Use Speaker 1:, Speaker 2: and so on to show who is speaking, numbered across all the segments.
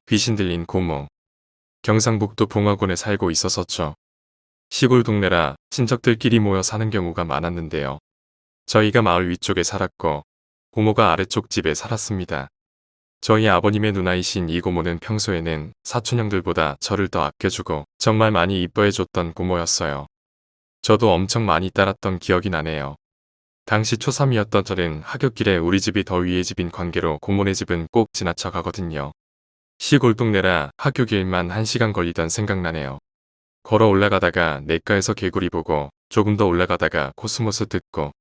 Speaker 1: 귀신 들린 고모. 경상북도 봉화군에 살고 있었었죠. 시골 동네라 친척들끼리 모여 사는 경우가 많았는데요. 저희가 마을 위쪽에 살았고 고모가 아래쪽 집에 살았습니다. 저희 아버님의 누나이신 이 고모는 평소에는 사촌형들보다 저를 더 아껴주고 정말 많이 이뻐해줬던 고모였어요. 저도 엄청 많이 따랐던 기억이 나네요. 당시 초3이었던 저는 하굣길에 우리 집이 더 위의 집인 관계로 고모네 집은 꼭 지나쳐 가거든요. 시골 동네라 학교길만 1시간 걸리던 생각나네요. 걸어 올라가다가 냇가에서 개구리 보고 조금 더 올라가다가 코스모스 듣고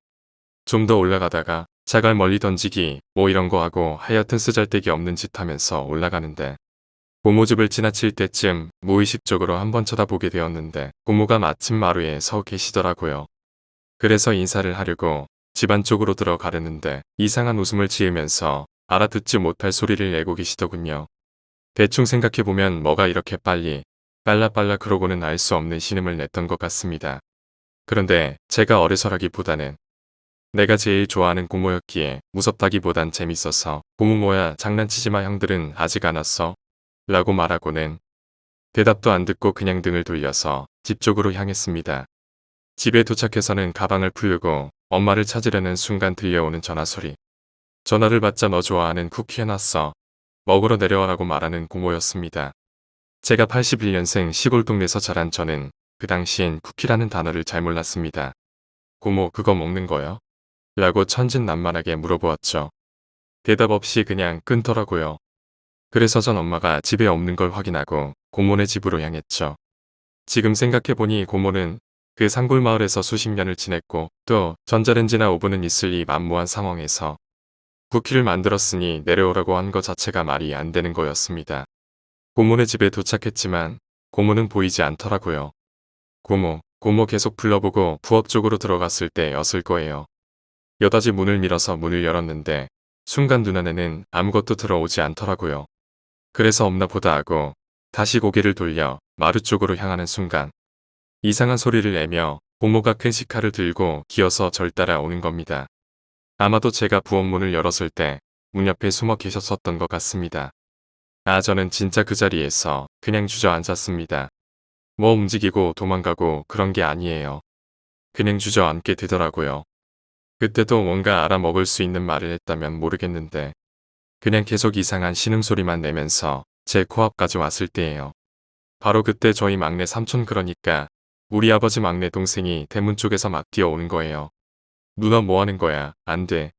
Speaker 1: 좀 더 올라가다가 자갈 멀리 던지기 뭐 이런 거 하고 하여튼 쓰잘데기 없는 짓 하면서 올라가는데 고모 집을 지나칠 때쯤 무의식적으로 한번 쳐다보게 되었는데 고모가 마침 마루에 서 계시더라고요. 그래서 인사를 하려고 집 안쪽으로 들어가려는데 이상한 웃음을 지으면서 알아듣지 못할 소리를 내고 계시더군요. 대충 생각해보면 뭐가 이렇게 빨리 빨라빨라 그러고는 알 수 없는 신음을 냈던 것 같습니다. 그런데 제가 어리석하기보다는 내가 제일 좋아하는 고모였기에 무섭다기보단 재밌어서 고모 뭐야 장난치지마 형들은 아직 안 왔어? 라고 말하고는 대답도 안 듣고 그냥 등을 돌려서 집 쪽으로 향했습니다. 집에 도착해서는 가방을 풀고 엄마를 찾으려는 순간 들려오는 전화소리. 전화를 받자 너 좋아하는 쿠키 해놨어. 먹으러 내려와라고 말하는 고모였습니다. 제가 81년생 시골 동네에서 자란 저는 그 당시엔 쿠키라는 단어를 잘 몰랐습니다. 고모 그거 먹는 거요? 라고 천진난만하게 물어보았죠. 대답 없이 그냥 끊더라고요. 그래서 전 엄마가 집에 없는 걸 확인하고 고모네 집으로 향했죠. 지금 생각해보니 고모는 그 산골 마을에서 수십 년을 지냈고 또 전자레인지나 오븐은 있을 이 만무한 상황에서 쿠키를 만들었으니 내려오라고 한 것 자체가 말이 안 되는 거였습니다. 고모네 집에 도착했지만 고모는 보이지 않더라고요. 고모 계속 불러보고 부엌 쪽으로 들어갔을 때였을 거예요. 여닫이 문을 밀어서 문을 열었는데 순간 눈안에는 아무것도 들어오지 않더라고요. 그래서 없나 보다 하고 다시 고개를 돌려 마루 쪽으로 향하는 순간 이상한 소리를 내며 고모가 큰 식칼을 들고 기어서 절 따라오는 겁니다. 아마도 제가 부엌 문을 열었을 때 문 옆에 숨어 계셨었던 것 같습니다. 저는 진짜 그 자리에서 그냥 주저앉았습니다. 뭐 움직이고 도망가고 그런 게 아니에요. 그냥 주저앉게 되더라고요. 그때도 뭔가 알아먹을 수 있는 말을 했다면 모르겠는데 그냥 계속 이상한 신음소리만 내면서 제 코앞까지 왔을 때예요. 바로 그때 저희 막내 삼촌 그러니까 우리 아버지 막내 동생이 대문 쪽에서 막 뛰어오는 거예요. 누나 뭐 하는 거야? 안 돼.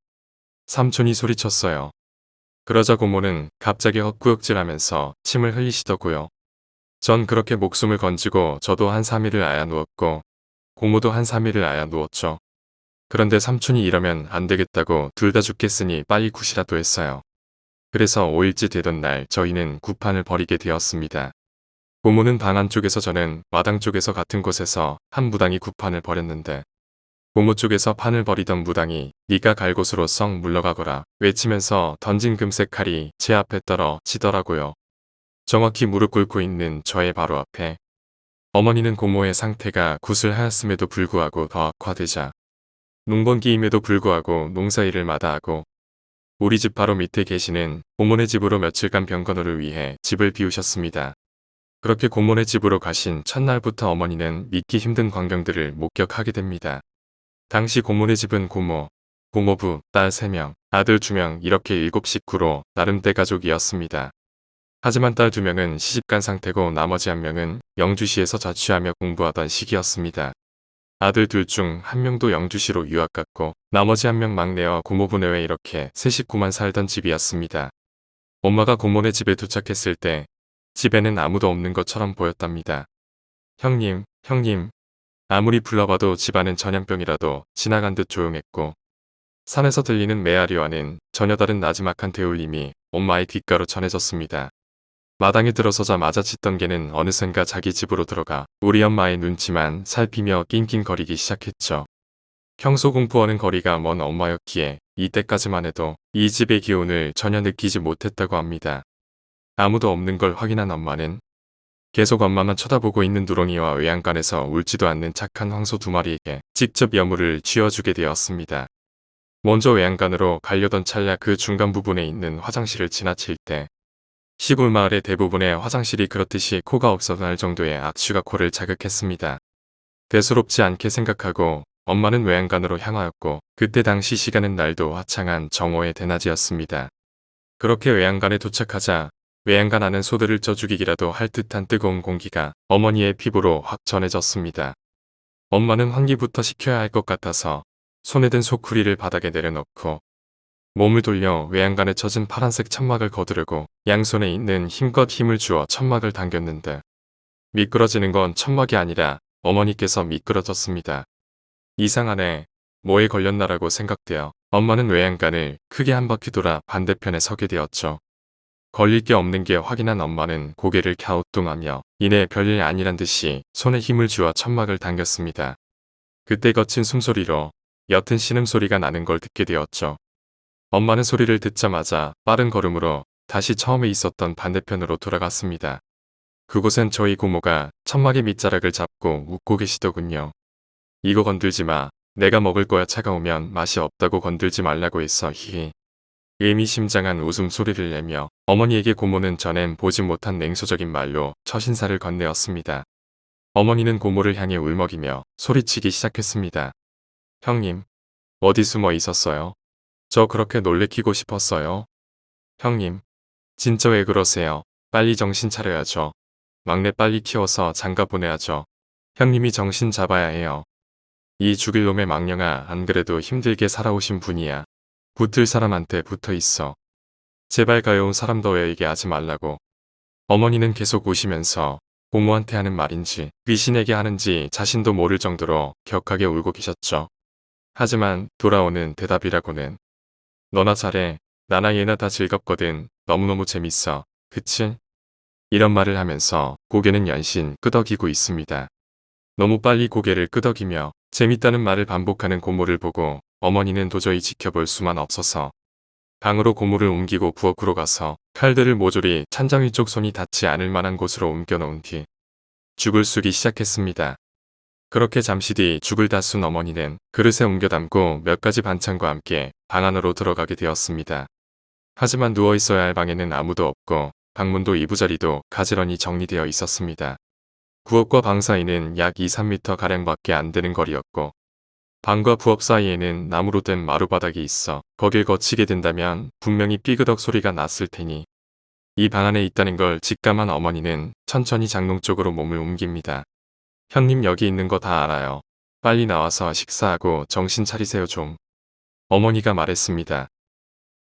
Speaker 1: 삼촌이 소리쳤어요. 그러자 고모는 갑자기 헛구역질하면서 침을 흘리시더고요. 전 그렇게 목숨을 건지고 저도 한 3일을 아야 누웠고 고모도 한 3일을 아야 누웠죠. 그런데 삼촌이 이러면 안 되겠다고 둘 다 죽겠으니 빨리 굿이라도 했어요. 그래서 5일째 되던 날 저희는 굿판을 벌이게 되었습니다. 고모는 방 안쪽에서 저는 마당 쪽에서 같은 곳에서 한 무당이 굿판을 벌였는데 고모 쪽에서 판을 벌이던 무당이 네가 갈 곳으로 썩 물러가거라 외치면서 던진 금색 칼이 제 앞에 떨어지더라고요. 정확히 무릎 꿇고 있는 저의 바로 앞에 어머니는 고모의 상태가 굿을 하였음에도 불구하고 더 악화되자 농번기임에도 불구하고 농사일을 마다하고 우리 집 바로 밑에 계시는 고모네 집으로 며칠간 병건호를 위해 집을 비우셨습니다. 그렇게 고모네 집으로 가신 첫날부터 어머니는 믿기 힘든 광경들을 목격하게 됩니다. 당시 고모네 집은 고모, 고모부, 딸 3명, 아들 2명 이렇게 7식구로 나름 대가족이었습니다. 하지만 딸 2명은 시집간 상태고 나머지 1명은 영주시에서 자취하며 공부하던 시기였습니다. 아들 둘 중 1명도 영주시로 유학 갔고 나머지 1명 막내와 고모부 내외 이렇게 세 식구만 살던 집이었습니다. 엄마가 고모네 집에 도착했을 때 집에는 아무도 없는 것처럼 보였답니다. 형님, 형님. 아무리 불러봐도 집안은 전염병이라도 지나간 듯 조용했고 산에서 들리는 메아리와는 전혀 다른 나지막한 대울림이 엄마의 귓가로 전해졌습니다. 마당에 들어서자마자 짖던 개는 어느샌가 자기 집으로 들어가 우리 엄마의 눈치만 살피며 낑낑거리기 시작했죠. 평소 공부하는 거리가 먼 엄마였기에 이때까지만 해도 이 집의 기운을 전혀 느끼지 못했다고 합니다. 아무도 없는 걸 확인한 엄마는 계속 엄마만 쳐다보고 있는 누렁이와 외양간에서 울지도 않는 착한 황소 2마리에게 직접 여물을 쥐어주게 되었습니다. 먼저 외양간으로 가려던 찰나 그 중간 부분에 있는 화장실을 지나칠 때 시골 마을의 대부분의 화장실이 그렇듯이 코가 없어서 할 정도의 악취가 코를 자극했습니다. 대수롭지 않게 생각하고 엄마는 외양간으로 향하였고 그때 당시 시간은 날도 화창한 정오의 대낮이었습니다. 그렇게 외양간에 도착하자 외양간 안은 소들을 쪄 죽이기라도 할 듯한 뜨거운 공기가 어머니의 피부로 확 전해졌습니다. 엄마는 환기부터 시켜야 할 것 같아서 손에 든 소쿠리를 바닥에 내려놓고 몸을 돌려 외양간에 젖은 파란색 천막을 거두르고 양손에 있는 힘껏 힘을 주어 천막을 당겼는데 미끄러지는 건 천막이 아니라 어머니께서 미끄러졌습니다. 이상하네. 뭐에 걸렸나라고 생각되어 엄마는 외양간을 크게 한 바퀴 돌아 반대편에 서게 되었죠. 걸릴 게 없는 게 확인한 엄마는 고개를 갸우뚱하며 이내 별일 아니란 듯이 손에 힘을 주어 천막을 당겼습니다. 그때 거친 숨소리로 옅은 신음소리가 나는 걸 듣게 되었죠. 엄마는 소리를 듣자마자 빠른 걸음으로 다시 처음에 있었던 반대편으로 돌아갔습니다. 그곳엔 저희 고모가 천막의 밑자락을 잡고 웃고 계시더군요. 이거 건들지 마. 내가 먹을 거야. 차가우면 맛이 없다고 건들지 말라고 했어. 히히. 의미심장한 웃음소리를 내며 어머니에게 고모는 전엔 보지 못한 냉소적인 말로 처신사를 건네었습니다. 어머니는 고모를 향해 울먹이며 소리치기 시작했습니다. 형님, 어디 숨어 있었어요? 저 그렇게 놀래키고 싶었어요. 형님, 진짜 왜 그러세요? 빨리 정신 차려야죠. 막내 빨리 키워서 장가 보내야죠. 형님이 정신 잡아야 해요. 이 죽일 놈의 망령아, 안 그래도 힘들게 살아오신 분이야. 붙을 사람한테 붙어 있어. 제발 가여운 사람 너에게 하지 말라고. 어머니는 계속 우시면서 고모한테 하는 말인지 귀신에게 하는지 자신도 모를 정도로 격하게 울고 계셨죠. 하지만 돌아오는 대답이라고는 너나 잘해. 나나 얘나 다 즐겁거든. 너무너무 재밌어. 그치? 이런 말을 하면서 고개는 연신 끄덕이고 있습니다. 너무 빨리 고개를 끄덕이며 재밌다는 말을 반복하는 고모를 보고 어머니는 도저히 지켜볼 수만 없어서 방으로 고모를 옮기고 부엌으로 가서 칼들을 모조리 찬장 위쪽 손이 닿지 않을 만한 곳으로 옮겨놓은 뒤 죽을 쑤기 시작했습니다. 그렇게 잠시 뒤 죽을 다 쓴 어머니는 그릇에 옮겨 담고 몇 가지 반찬과 함께 방 안으로 들어가게 되었습니다. 하지만 누워 있어야 할 방에는 아무도 없고 방문도 이부자리도 가지런히 정리되어 있었습니다. 부엌과 방 사이는 약 2, 3m 가량밖에 안 되는 거리였고 방과 부엌 사이에는 나무로 된 마루바닥이 있어 거길 거치게 된다면 분명히 삐그덕 소리가 났을 테니 이 방 안에 있다는 걸 직감한 어머니는 천천히 장롱 쪽으로 몸을 옮깁니다. 형님 여기 있는 거 다 알아요. 빨리 나와서 식사하고 정신 차리세요 좀. 어머니가 말했습니다.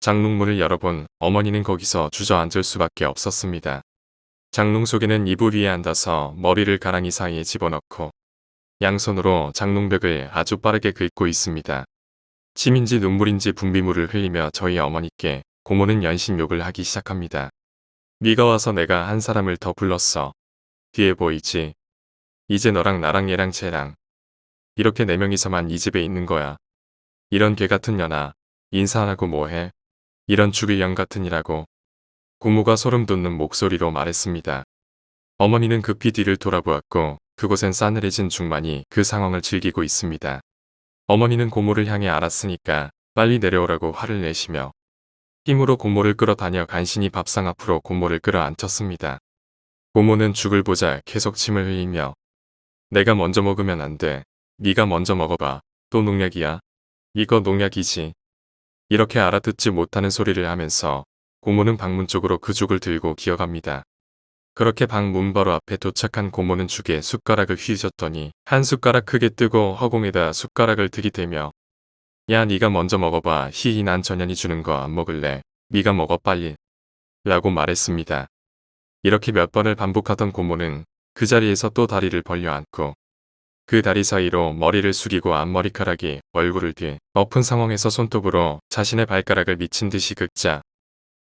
Speaker 1: 장롱문을 열어본 어머니는 거기서 주저앉을 수밖에 없었습니다. 장롱 속에는 이불 위에 앉아서 머리를 가랑이 사이에 집어넣고 양손으로 장롱벽을 아주 빠르게 긁고 있습니다. 침인지 눈물인지 분비물을 흘리며 저희 어머니께 고모는 연신 욕을 하기 시작합니다. 네가 와서 내가 한 사람을 더 불렀어. 뒤에 보이지? 이제 너랑 나랑 얘랑 쟤랑 이렇게 4명이서만 이 집에 있는 거야. 이런 개 같은 년아. 인사 안 하고 뭐해? 이런 죽일 년 같으니라고. 고모가 소름 돋는 목소리로 말했습니다. 어머니는 급히 뒤를 돌아보았고 그곳엔 싸늘해진 중만이 그 상황을 즐기고 있습니다. 어머니는 고모를 향해 알았으니까 빨리 내려오라고 화를 내시며 힘으로 고모를 끌어다녀 간신히 밥상 앞으로 고모를 끌어안쳤습니다. 고모는 죽을 보자 계속 침을 흘리며 내가 먼저 먹으면 안 돼. 네가 먼저 먹어봐. 또 농약이야. 이거 농약이지. 이렇게 알아듣지 못하는 소리를 하면서 고모는 방문 쪽으로 그 죽을 들고 기어갑니다. 그렇게 방 문 바로 앞에 도착한 고모는 죽에 숟가락을 휘저더니 한 숟가락 크게 뜨고 허공에다 숟가락을 들이대며 야 네가 먼저 먹어봐. 히히 난 전현이 주는 거 안 먹을래. 네가 먹어 빨리. 라고 말했습니다. 이렇게 몇 번을 반복하던 고모는 그 자리에서 또 다리를 벌려 앉고 그 다리 사이로 머리를 숙이고 앞머리카락이 얼굴을 뒤 엎은 상황에서 손톱으로 자신의 발가락을 미친 듯이 긁자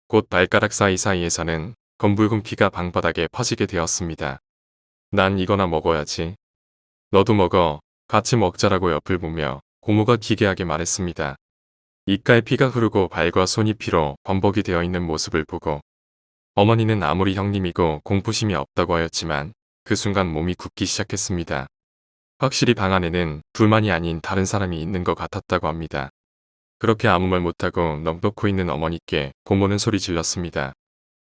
Speaker 1: 곧 발가락 사이사이에서는 검붉은 피가 방바닥에 퍼지게 되었습니다. 난 이거나 먹어야지. 너도 먹어. 같이 먹자라고 옆을 보며 고모가 기괴하게 말했습니다. 입가에 피가 흐르고 발과 손이 피로 범벅이 되어 있는 모습을 보고 어머니는 아무리 형님이고 공포심이 없다고 하였지만 그 순간 몸이 굳기 시작했습니다. 확실히 방 안에는 둘만이 아닌 다른 사람이 있는 것 같았다고 합니다. 그렇게 아무 말 못하고 넋놓고 있는 어머니께 고모는 소리 질렀습니다.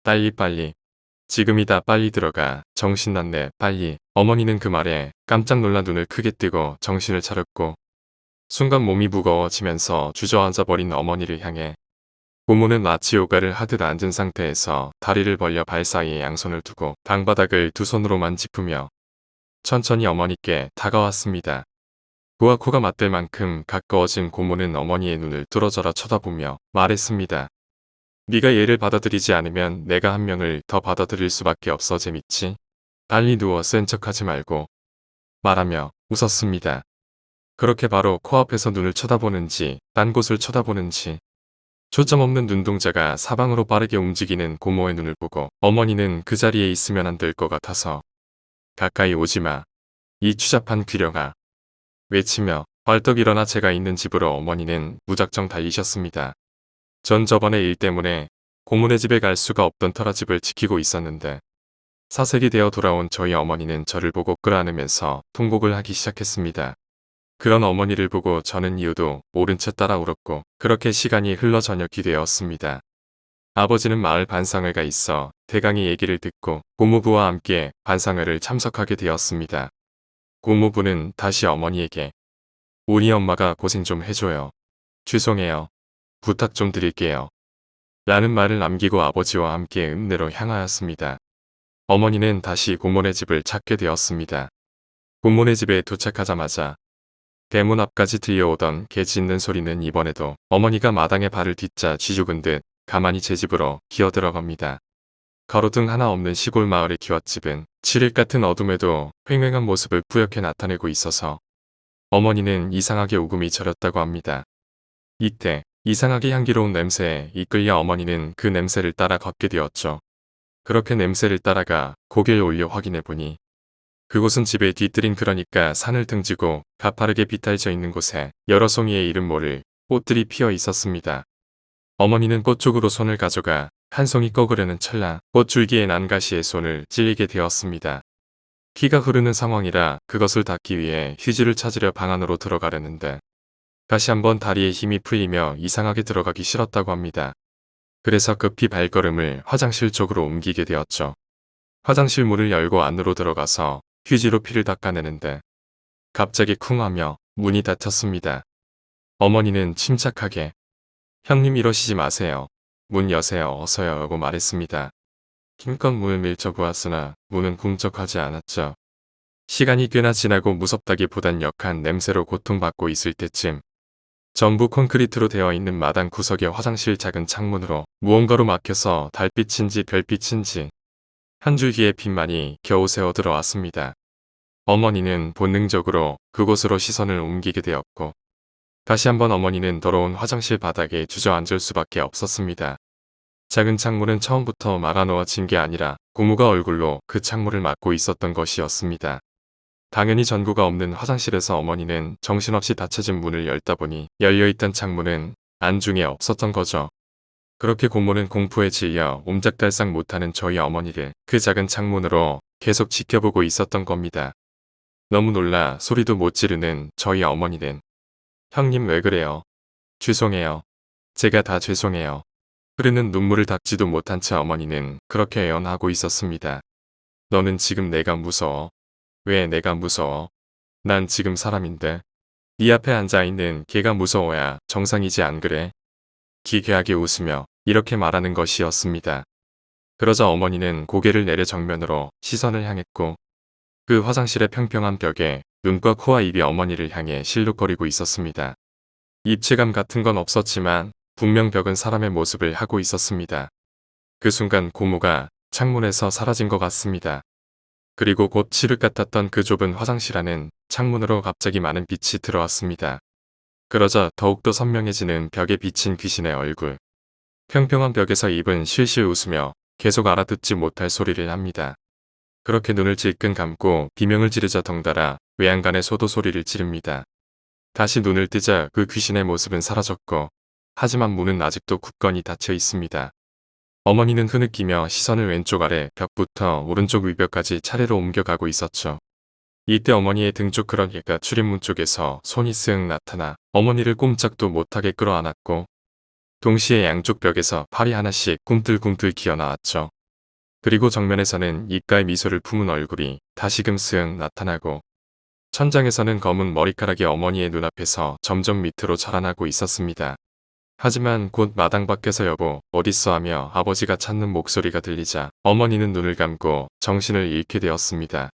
Speaker 1: 빨리. 지금이다 빨리 들어가. 정신났네 빨리. 어머니는 그 말에 깜짝 놀라 눈을 크게 뜨고 정신을 차렸고 순간 몸이 무거워지면서 주저앉아 버린 어머니를 향해 고모는 마치 요가를 하듯 앉은 상태에서 다리를 벌려 발 사이에 양손을 두고 방바닥을 두 손으로만 짚으며 천천히 어머니께 다가왔습니다. 코와 코가 맞댈 만큼 가까워진 고모는 어머니의 눈을 뚫어져라 쳐다보며 말했습니다. 네가 얘를 받아들이지 않으면 내가 한 명을 더 받아들일 수밖에 없어 재밌지? 빨리 누워 센 척하지 말고 말하며 웃었습니다. 그렇게 바로 코앞에서 눈을 쳐다보는지 딴 곳을 쳐다보는지 초점 없는 눈동자가 사방으로 빠르게 움직이는 고모의 눈을 보고 어머니는 그 자리에 있으면 안 될 것 같아서 가까이 오지마. 이 추잡한 귀령아. 외치며 벌떡 일어나 제가 있는 집으로 어머니는 무작정 달리셨습니다. 전 저번에 일 때문에 고모네 집에 갈 수가 없던 터라집을 지키고 있었는데 사색이 되어 돌아온 저희 어머니는 저를 보고 끌어안으면서 통곡을 하기 시작했습니다. 그런 어머니를 보고 저는 이유도 모른 채 따라 울었고 그렇게 시간이 흘러 저녁이 되었습니다. 아버지는 마을 반상회가 있어 대강의 얘기를 듣고 고모부와 함께 반상회를 참석하게 되었습니다. 고모부는 다시 어머니에게 우리 엄마가 고생 좀 해줘요. 죄송해요. 부탁 좀 드릴게요. 라는 말을 남기고 아버지와 함께 읍내로 향하였습니다. 어머니는 다시 고모네 집을 찾게 되었습니다. 고모네 집에 도착하자마자 대문 앞까지 들려오던 개 짖는 소리는 이번에도 어머니가 마당에 발을 딛자 쥐죽은 듯 가만히 제 집으로 기어들어갑니다. 가로등 하나 없는 시골 마을의 기와집은 칠흑 같은 어둠에도 휑휑한 모습을 뿌옇게 나타내고 있어서 어머니는 이상하게 우금이 저렸다고 합니다. 이때 이상하게 향기로운 냄새에 이끌려 어머니는 그 냄새를 따라 걷게 되었죠. 그렇게 냄새를 따라가 고개를 올려 확인해 보니 그곳은 집의 뒤뜰인 그러니까 산을 등지고 가파르게 비탈져 있는 곳에 여러 송이의 이름 모를 꽃들이 피어 있었습니다. 어머니는 꽃 쪽으로 손을 가져가 한 송이 꺾으려는 찰나 꽃줄기의 난가시에 손을 찔리게 되었습니다. 피가 흐르는 상황이라 그것을 닦기 위해 휴지를 찾으려 방 안으로 들어가려는데 다시 한번 다리에 힘이 풀리며 이상하게 들어가기 싫었다고 합니다. 그래서 급히 발걸음을 화장실 쪽으로 옮기게 되었죠. 화장실 문을 열고 안으로 들어가서 휴지로 피를 닦아내는데 갑자기 쿵 하며 문이 닫혔습니다. 어머니는 침착하게 형님 이러시지 마세요. 문 여세요. 어서요. 라고 말했습니다. 힘껏 문을 밀쳐보았으나 문은 꿈쩍하지 않았죠. 시간이 꽤나 지나고 무섭다기보단 역한 냄새로 고통받고 있을 때쯤 전부 콘크리트로 되어 있는 마당 구석의 화장실 작은 창문으로 무언가로 막혀서 달빛인지 별빛인지 한 줄기의 빛만이 겨우 새어 들어왔습니다. 어머니는 본능적으로 그곳으로 시선을 옮기게 되었고 다시 한번 어머니는 더러운 화장실 바닥에 주저앉을 수밖에 없었습니다. 작은 창문은 처음부터 막아놓아진 게 아니라 고모가 얼굴로 그 창문을 막고 있었던 것이었습니다. 당연히 전구가 없는 화장실에서 어머니는 정신없이 닫혀진 문을 열다 보니 열려있던 창문은 안중에 없었던 거죠. 그렇게 고모는 공포에 질려 옴짝달싹 못하는 저희 어머니를 그 작은 창문으로 계속 지켜보고 있었던 겁니다. 너무 놀라 소리도 못 지르는 저희 어머니는 형님 왜 그래요? 죄송해요. 제가 다 죄송해요. 흐르는 눈물을 닦지도 못한 채 어머니는 그렇게 애원하고 있었습니다. 너는 지금 내가 무서워. 왜 내가 무서워? 난 지금 사람인데. 네 앞에 앉아있는 걔가 무서워야 정상이지 안 그래? 기괴하게 웃으며 이렇게 말하는 것이었습니다. 그러자 어머니는 고개를 내려 정면으로 시선을 향했고 그 화장실의 평평한 벽에 눈과 코와 입이 어머니를 향해 실룩거리고 있었습니다. 입체감 같은 건 없었지만 분명 벽은 사람의 모습을 하고 있었습니다. 그 순간 고모가 창문에서 사라진 것 같습니다. 그리고 곧 칠흑 같았던 그 좁은 화장실 안은 창문으로 갑자기 많은 빛이 들어왔습니다. 그러자 더욱더 선명해지는 벽에 비친 귀신의 얼굴. 평평한 벽에서 입은 실실 웃으며 계속 알아듣지 못할 소리를 합니다. 그렇게 눈을 질끈 감고 비명을 지르자 덩달아 외양간의 소도 소리를 지릅니다. 다시 눈을 뜨자 그 귀신의 모습은 사라졌고 하지만 문은 아직도 굳건히 닫혀 있습니다. 어머니는 흐느끼며 시선을 왼쪽 아래 벽부터 오른쪽 위벽까지 차례로 옮겨가고 있었죠. 이때 어머니의 등 쪽 그러니까 출입문 쪽에서 손이 쓱 나타나 어머니를 꼼짝도 못하게 끌어안았고 동시에 양쪽 벽에서 팔이 하나씩 꿈틀꿈틀 기어나왔죠. 그리고 정면에서는 입가에 미소를 품은 얼굴이 다시금 쓱 나타나고 천장에서는 검은 머리카락이 어머니의 눈앞에서 점점 밑으로 자라나고 있었습니다. 하지만 곧 마당 밖에서 여보 어딨어 하며 아버지가 찾는 목소리가 들리자 어머니는 눈을 감고 정신을 잃게 되었습니다.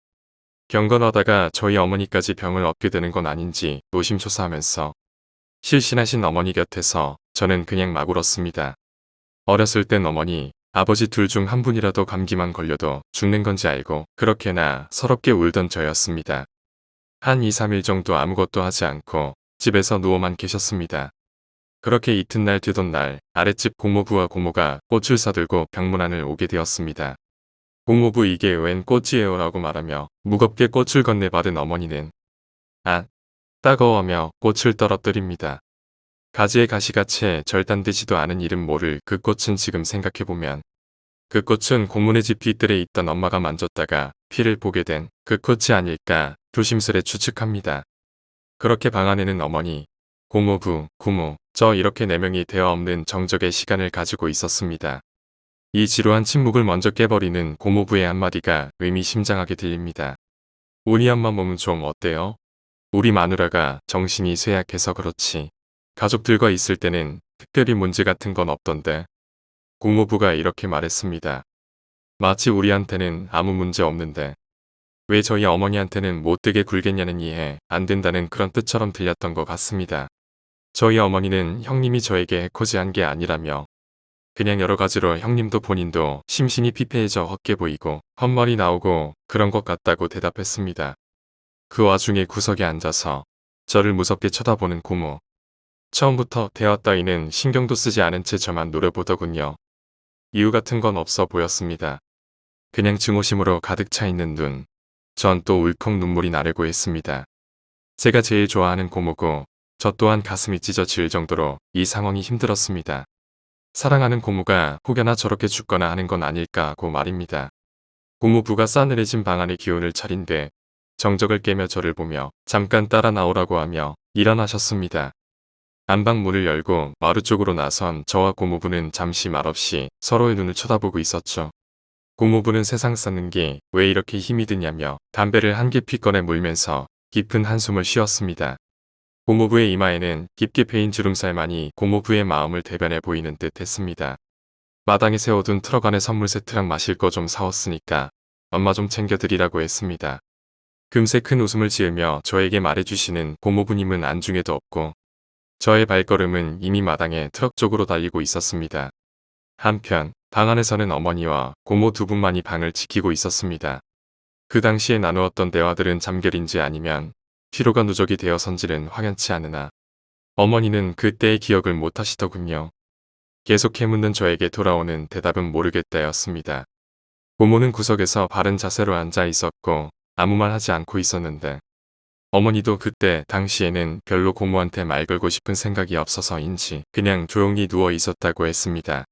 Speaker 1: 경건하다가 저희 어머니까지 병을 얻게 되는 건 아닌지 노심초사하면서 실신하신 어머니 곁에서 저는 그냥 막 울었습니다. 어렸을 땐 어머니, 아버지 둘 중 한 분이라도 감기만 걸려도 죽는 건지 알고 그렇게나 서럽게 울던 저였습니다. 한 2, 3일 정도 아무것도 하지 않고 집에서 누워만 계셨습니다. 그렇게 이튿날 되던 날 아랫집 고모부와 고모가 꽃을 사들고 병문안을 오게 되었습니다. 고모부 이게 웬 꽃이에요 라고 말하며 무겁게 꽃을 건네받은 어머니는 아, 따가워하며 꽃을 떨어뜨립니다. 가지에 가시가 채 절단되지도 않은 이름 모를 그 꽃은 지금 생각해보면 그 꽃은 고모네 집 뒤뜰에 있던 엄마가 만졌다가 피를 보게 된 그 꽃이 아닐까 조심스레 추측합니다. 그렇게 방 안에는 어머니, 고모부, 고모, 저 이렇게 4명이 되어 없는 정적의 시간을 가지고 있었습니다. 이 지루한 침묵을 먼저 깨버리는 고모부의 한마디가 의미심장하게 들립니다. 우리 엄마 몸은 좀 어때요? 우리 마누라가 정신이 쇠약해서 그렇지. 가족들과 있을 때는 특별히 문제 같은 건 없던데. 고모부가 이렇게 말했습니다. 마치 우리한테는 아무 문제 없는데 왜 저희 어머니한테는 못되게 굴겠냐는 이해 안 된다는 그런 뜻처럼 들렸던 것 같습니다. 저희 어머니는 형님이 저에게 해코지한 게 아니라며 그냥 여러 가지로 형님도 본인도 심신이 피폐해져 헛게 보이고 헛말이 나오고 그런 것 같다고 대답했습니다. 그 와중에 구석에 앉아서 저를 무섭게 쳐다보는 고모. 처음부터 대화 따위는 신경도 쓰지 않은 채 저만 노려보더군요. 이유 같은 건 없어 보였습니다. 그냥 증오심으로 가득 차 있는 눈. 전 또 울컥 눈물이 나려고 했습니다. 제가 제일 좋아하는 고모고 저 또한 가슴이 찢어질 정도로 이 상황이 힘들었습니다. 사랑하는 고모가 혹여나 저렇게 죽거나 하는 건 아닐까 하고 말입니다. 고모부가 싸늘해진 방 안의 기운을 차린데 정적을 깨며 저를 보며 잠깐 따라 나오라고 하며 일어나셨습니다. 안방 문을 열고 마루 쪽으로 나선 저와 고모부는 잠시 말없이 서로의 눈을 쳐다보고 있었죠. 고모부는 세상 사는 게 왜 이렇게 힘이 드냐며 담배를 한 개 피 꺼내 물면서 깊은 한숨을 쉬었습니다. 고모부의 이마에는 깊게 패인 주름살만이 고모부의 마음을 대변해 보이는 듯 했습니다. 마당에 세워둔 트럭 안에 선물 세트랑 마실 거 좀 사왔으니까 엄마 좀 챙겨드리라고 했습니다. 금세 큰 웃음을 지으며 저에게 말해주시는 고모부님은 안중에도 없고 저의 발걸음은 이미 마당에 트럭 쪽으로 달리고 있었습니다. 한편 방 안에서는 어머니와 고모 두 분만이 방을 지키고 있었습니다. 그 당시에 나누었던 대화들은 잠결인지 아니면 피로가 누적이 되어선지는 확연치 않으나 어머니는 그때의 기억을 못하시더군요. 계속 캐묻는 저에게 돌아오는 대답은 모르겠다였습니다. 고모는 구석에서 바른 자세로 앉아 있었고 아무 말 하지 않고 있었는데 어머니도 그때 당시에는 별로 고모한테 말 걸고 싶은 생각이 없어서인지 그냥 조용히 누워 있었다고 했습니다.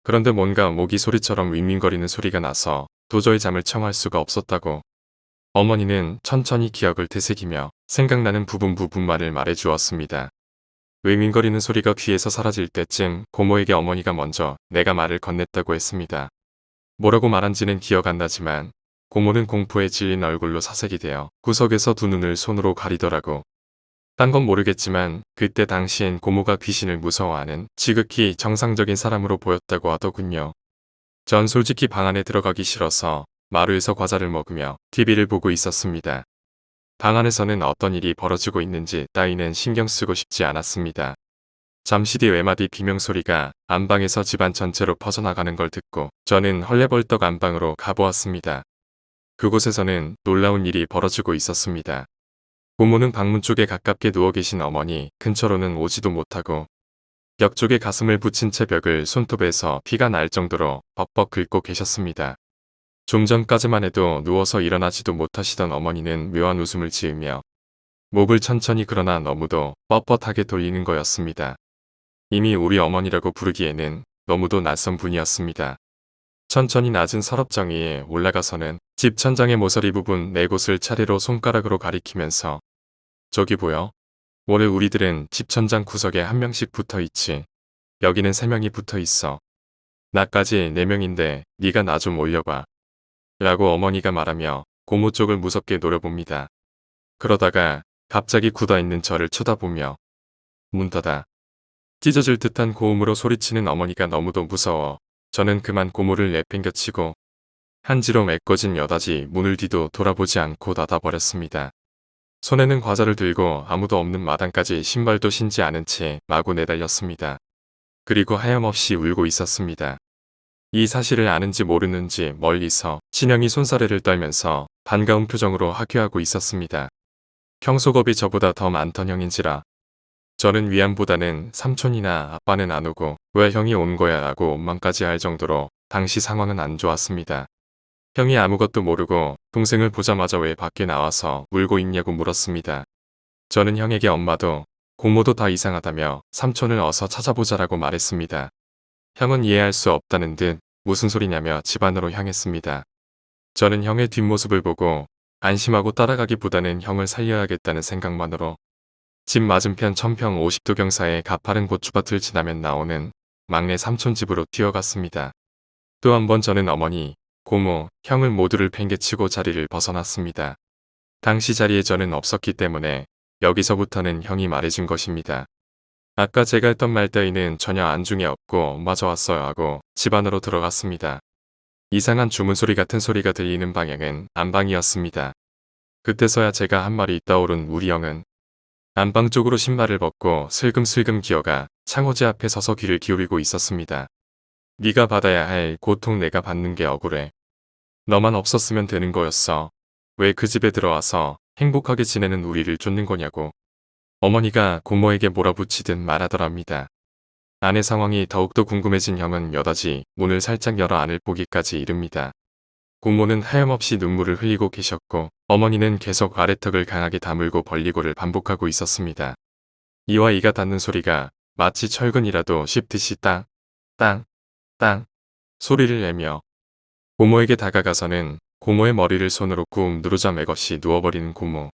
Speaker 1: 그런데 뭔가 모기 소리처럼 윙윙거리는 소리가 나서 도저히 잠을 청할 수가 없었다고 어머니는 천천히 기억을 되새기며 생각나는 부분 말을 말해주었습니다. 윙윙거리는 소리가 귀에서 사라질 때쯤 고모에게 어머니가 먼저 내가 말을 건넸다고 했습니다. 뭐라고 말한지는 기억 안 나지만 고모는 공포에 질린 얼굴로 사색이 되어 구석에서 두 눈을 손으로 가리더라고. 딴 건 모르겠지만 그때 당시엔 고모가 귀신을 무서워하는 지극히 정상적인 사람으로 보였다고 하더군요. 전 솔직히 방 안에 들어가기 싫어서 마루에서 과자를 먹으며 TV를 보고 있었습니다. 방 안에서는 어떤 일이 벌어지고 있는지 따위는 신경 쓰고 싶지 않았습니다. 잠시 뒤 외마디 비명소리가 안방에서 집안 전체로 퍼져나가는 걸 듣고 저는 헐레벌떡 안방으로 가보았습니다. 그곳에서는 놀라운 일이 벌어지고 있었습니다. 고모는 방문 쪽에 가깝게 누워 계신 어머니 근처로는 오지도 못하고 옆쪽에 가슴을 붙인 채 벽을 손톱에서 피가 날 정도로 벅벅 긁고 계셨습니다. 좀 전까지만 해도 누워서 일어나지도 못하시던 어머니는 묘한 웃음을 지으며 목을 천천히 그러나 너무도 뻣뻣하게 돌리는 거였습니다. 이미 우리 어머니라고 부르기에는 너무도 낯선 분이었습니다. 천천히 낮은 서랍장 위에 올라가서는 집 천장의 모서리 부분 4곳을 차례로 손가락으로 가리키면서 저기 보여? 원래 우리들은 집 천장 구석에 한 명씩 붙어있지. 여기는 3명이 붙어 있어. 나까지 4명인데 네가 나 좀 올려봐. 라고 어머니가 말하며 고모 쪽을 무섭게 노려봅니다. 그러다가 갑자기 굳어있는 저를 쳐다보며 문 닫아. 찢어질 듯한 고음으로 소리치는 어머니가 너무도 무서워 저는 그만 고모를 내팽겨치고 한지로 메꿔진 여닫이 문을 뒤도 돌아보지 않고 닫아버렸습니다. 손에는 과자를 들고 아무도 없는 마당까지 신발도 신지 않은 채 마구 내달렸습니다. 그리고 하염없이 울고 있었습니다. 이 사실을 아는지 모르는지 멀리서 친형이 손사래를 떨면서 반가운 표정으로 하교하고 있었습니다. 형속업이 저보다 더 많던 형인지라 저는 위안보다는 삼촌이나 아빠는 안 오고 왜 형이 온 거야 라고 원망까지 할 정도로 당시 상황은 안 좋았습니다. 형이 아무것도 모르고 동생을 보자마자 왜 밖에 나와서 울고 있냐고 물었습니다. 저는 형에게 엄마도 고모도 다 이상하다며 삼촌을 어서 찾아보자라고 말했습니다. 형은 이해할 수 없다는 듯 무슨 소리냐며 집 안으로 향했습니다. 저는 형의 뒷모습을 보고 안심하고 따라가기보다는 형을 살려야겠다는 생각만으로 집 맞은편 천평 50도 경사의 가파른 고추밭을 지나면 나오는 막내 삼촌 집으로 뛰어갔습니다. 또 한 번 저는 어머니, 고모, 형을 모두를 팽개치고 자리를 벗어났습니다. 당시 자리에 저는 없었기 때문에 여기서부터는 형이 말해준 것입니다. 아까 제가 했던 말 따위는 전혀 안중에 없고 엄마 저 왔어요 하고 집 안으로 들어갔습니다. 이상한 주문소리 같은 소리가 들리는 방향은 안방이었습니다. 그때서야 제가 한 말이 떠오른 우리 형은 안방 쪽으로 신발을 벗고 슬금슬금 기어가 창호지 앞에 서서 귀를 기울이고 있었습니다. 네가 받아야 할 고통 내가 받는 게 억울해. 너만 없었으면 되는 거였어. 왜 그 집에 들어와서 행복하게 지내는 우리를 쫓는 거냐고. 어머니가 고모에게 몰아붙이듯 말하더랍니다. 아내 상황이 더욱더 궁금해진 형은 여닫이 문을 살짝 열어 안을 보기까지 이릅니다. 고모는 하염없이 눈물을 흘리고 계셨고 어머니는 계속 아래턱을 강하게 다물고 벌리고를 반복하고 있었습니다. 이와 이가 닿는 소리가 마치 철근이라도 씹듯이 땅, 땅, 땅 소리를 내며 고모에게 다가가서는 고모의 머리를 손으로 꾹 누르자 맥없이 누워버리는 고모.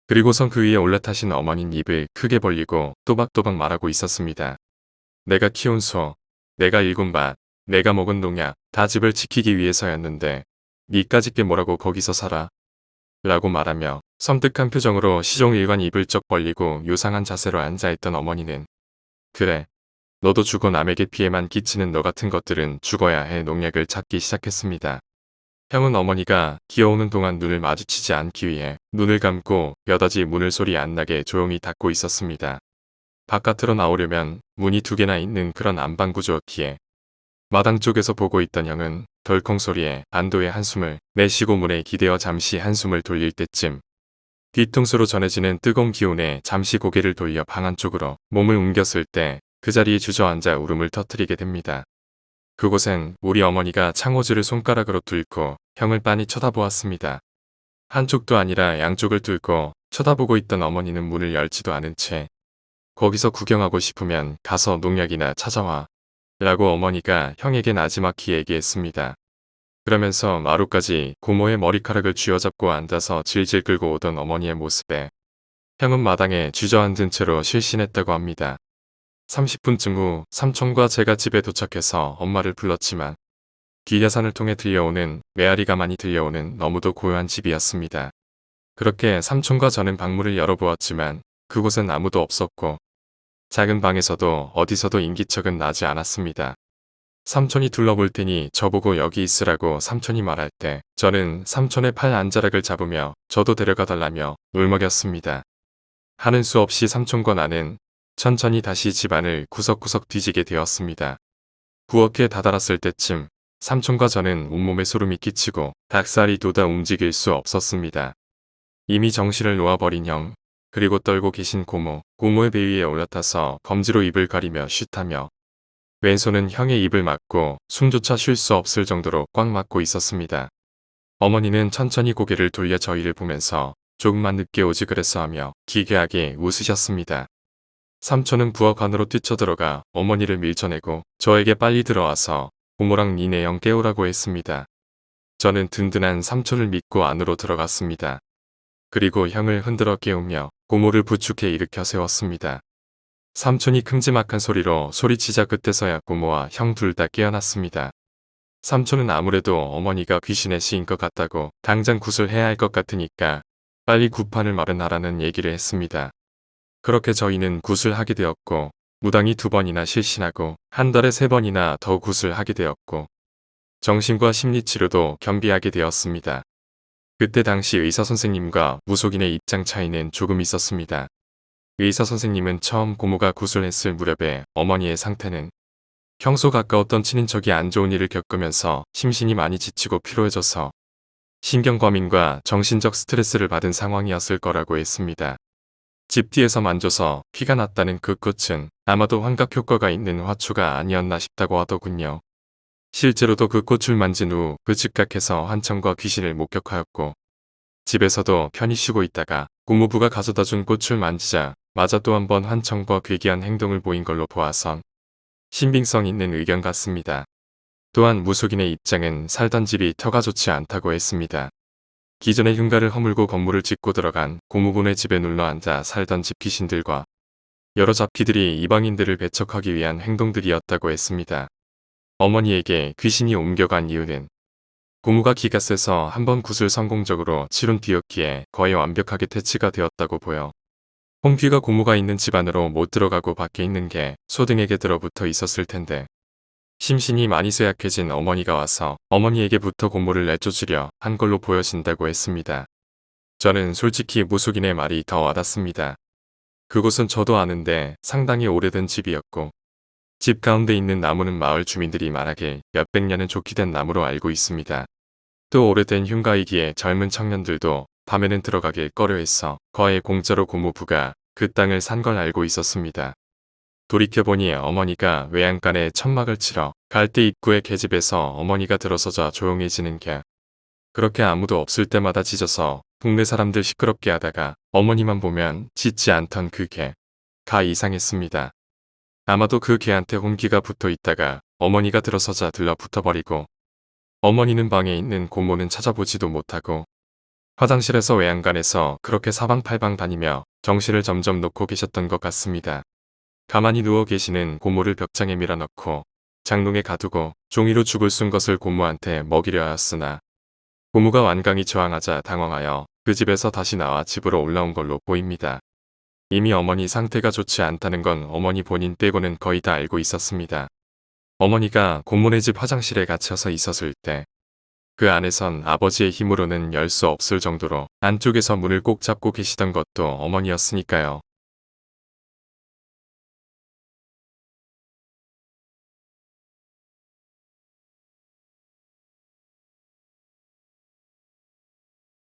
Speaker 1: 그리고선 그 위에 올라타신 어머니는 입을 크게 벌리고 또박또박 말하고 있었습니다. 내가 키운 소, 내가 일군 밭, 내가 먹은 농약 다 집을 지키기 위해서였는데 니까짓 게 뭐라고 거기서 살아? 라고 말하며 섬뜩한 표정으로 시종일관 입을 쩍 벌리고 요상한 자세로 앉아있던 어머니는 그래, 너도 죽어 남에게 피해만 끼치는 너 같은 것들은 죽어야 해 농약을 찾기 시작했습니다. 형은 어머니가 기어오는 동안 눈을 마주치지 않기 위해 눈을 감고 여닫이 문을 소리 안 나게 조용히 닫고 있었습니다. 바깥으로 나오려면 문이 2개나 있는 그런 안방 구조였기에 마당 쪽에서 보고 있던 형은 덜컹 소리에 안도의 한숨을 내쉬고 문에 기대어 잠시 한숨을 돌릴 때쯤 뒤통수로 전해지는 뜨거운 기운에 잠시 고개를 돌려 방 안쪽으로 몸을 옮겼을 때 그 자리에 주저앉아 울음을 터뜨리게 됩니다. 그곳엔 우리 어머니가 창호지를 손가락으로 뚫고 형을 빤히 쳐다보았습니다. 한쪽도 아니라 양쪽을 뚫고 쳐다보고 있던 어머니는 문을 열지도 않은 채 거기서 구경하고 싶으면 가서 농약이나 찾아와 라고 어머니가 형에게 나지막히 얘기했습니다. 그러면서 마루까지 고모의 머리카락을 쥐어잡고 앉아서 질질 끌고 오던 어머니의 모습에 형은 마당에 주저앉은 채로 실신했다고 합니다. 30분쯤 후 삼촌과 제가 집에 도착해서 엄마를 불렀지만 뒷야산을 통해 들려오는 메아리가 많이 들려오는 너무도 고요한 집이었습니다. 그렇게 삼촌과 저는 방문을 열어보았지만 그곳엔 아무도 없었고 작은 방에서도 어디서도 인기척은 나지 않았습니다. 삼촌이 둘러볼 테니 저보고 여기 있으라고 삼촌이 말할 때 저는 삼촌의 팔 안자락을 잡으며 저도 데려가 달라며 울먹였습니다. 하는 수 없이 삼촌과 나는 천천히 다시 집안을 구석구석 뒤지게 되었습니다. 부엌에 다다랐을 때쯤 삼촌과 저는 온몸에 소름이 끼치고 닭살이 돋아 움직일 수 없었습니다. 이미 정신을 놓아버린 형, 그리고 떨고 계신 고모, 고모의 배 위에 올라타서 검지로 입을 가리며 쉿하며 왼손은 형의 입을 막고 숨조차 쉴 수 없을 정도로 꽉 막고 있었습니다. 어머니는 천천히 고개를 돌려 저희를 보면서 조금만 늦게 오지 그랬어 하며 기괴하게 웃으셨습니다. 삼촌은 부엌 안으로 뛰쳐들어가 어머니를 밀쳐내고 저에게 빨리 들어와서 고모랑 니네 형 깨우라고 했습니다. 저는 든든한 삼촌을 믿고 안으로 들어갔습니다. 그리고 형을 흔들어 깨우며 고모를 부축해 일으켜 세웠습니다. 삼촌이 큼지막한 소리로 소리치자 그때서야 고모와 형 둘 다 깨어났습니다. 삼촌은 아무래도 어머니가 귀신에 씌인 것 같다고 당장 굿을 해야 할 것 같으니까 빨리 굿판을 마련하라는 얘기를 했습니다. 그렇게 저희는 굿을 하게 되었고 무당이 2번이나 실신하고 한 달에 3번이나 더 굿을 하게 되었고 정신과 심리치료도 겸비하게 되었습니다. 그때 당시 의사 선생님과 무속인의 입장 차이는 조금 있었습니다. 의사 선생님은 처음 고모가 굿을 했을 무렵에 어머니의 상태는 평소 가까웠던 친인척이 안 좋은 일을 겪으면서 심신이 많이 지치고 피로해져서 신경과민과 정신적 스트레스를 받은 상황이었을 거라고 했습니다. 집 뒤에서 만져서 피가 났다는 그 꽃은 아마도 환각 효과가 있는 화초가 아니었나 싶다고 하더군요. 실제로도 그 꽃을 만진 후 그 즉각해서 환청과 귀신을 목격하였고 집에서도 편히 쉬고 있다가 고모부가 가져다 준 꽃을 만지자 마저 또 한 번 환청과 괴기한 행동을 보인 걸로 보아선 신빙성 있는 의견 같습니다. 또한 무속인의 입장은 살던 집이 터가 좋지 않다고 했습니다. 기존의 흉가를 허물고 건물을 짓고 들어간 고모부네 집에 눌러앉아 살던 집 귀신들과 여러 잡귀들이 이방인들을 배척하기 위한 행동들이었다고 했습니다. 어머니에게 귀신이 옮겨간 이유는 고모가 기가 세서 한번 굿을 성공적으로 치룬 뒤였기에 거의 완벽하게 퇴치가 되었다고 보여 홍귀가 고모가 있는 집 안으로 못 들어가고 밖에 있는 게 소등에게 들어붙어 있었을 텐데 심신이 많이 쇠약해진 어머니가 와서 어머니에게부터 고모를 내쫓으려 한 걸로 보여진다고 했습니다. 저는 솔직히 무속인의 말이 더 와닿습니다. 그곳은 저도 아는데 상당히 오래된 집이었고 집 가운데 있는 나무는 마을 주민들이 말하길 몇백 년은 좋게 된 나무로 알고 있습니다. 또 오래된 흉가이기에 젊은 청년들도 밤에는 들어가길 꺼려했어 거의 공짜로 고모부가 그 땅을 산 걸 알고 있었습니다. 돌이켜보니 어머니가 외양간에 천막을 치러 갈대 입구의 계집에서 어머니가 들어서자 조용해지는 게 그렇게 아무도 없을 때마다 짖어서 동네 사람들 시끄럽게 하다가 어머니만 보면 짖지 않던 그 개가 이상했습니다. 아마도 그 개한테 혼기가 붙어 있다가 어머니가 들어서자 들러붙어버리고 어머니는 방에 있는 고모는 찾아보지도 못하고 화장실에서 외양간에서 그렇게 사방팔방 다니며 정신을 점점 놓고 계셨던 것 같습니다. 가만히 누워 계시는 고모를 벽장에 밀어넣고 장롱에 가두고 종이로 죽을 쓴 것을 고모한테 먹이려 하였으나 고모가 완강히 저항하자 당황하여 그 집에서 다시 나와 집으로 올라온 걸로 보입니다. 이미 어머니 상태가 좋지 않다는 건 어머니 본인 빼고는 거의 다 알고 있었습니다. 어머니가 고모네 집 화장실에 갇혀서 있었을 때 그 안에선 아버지의 힘으로는 열 수 없을 정도로 안쪽에서 문을 꼭 잡고 계시던 것도 어머니였으니까요.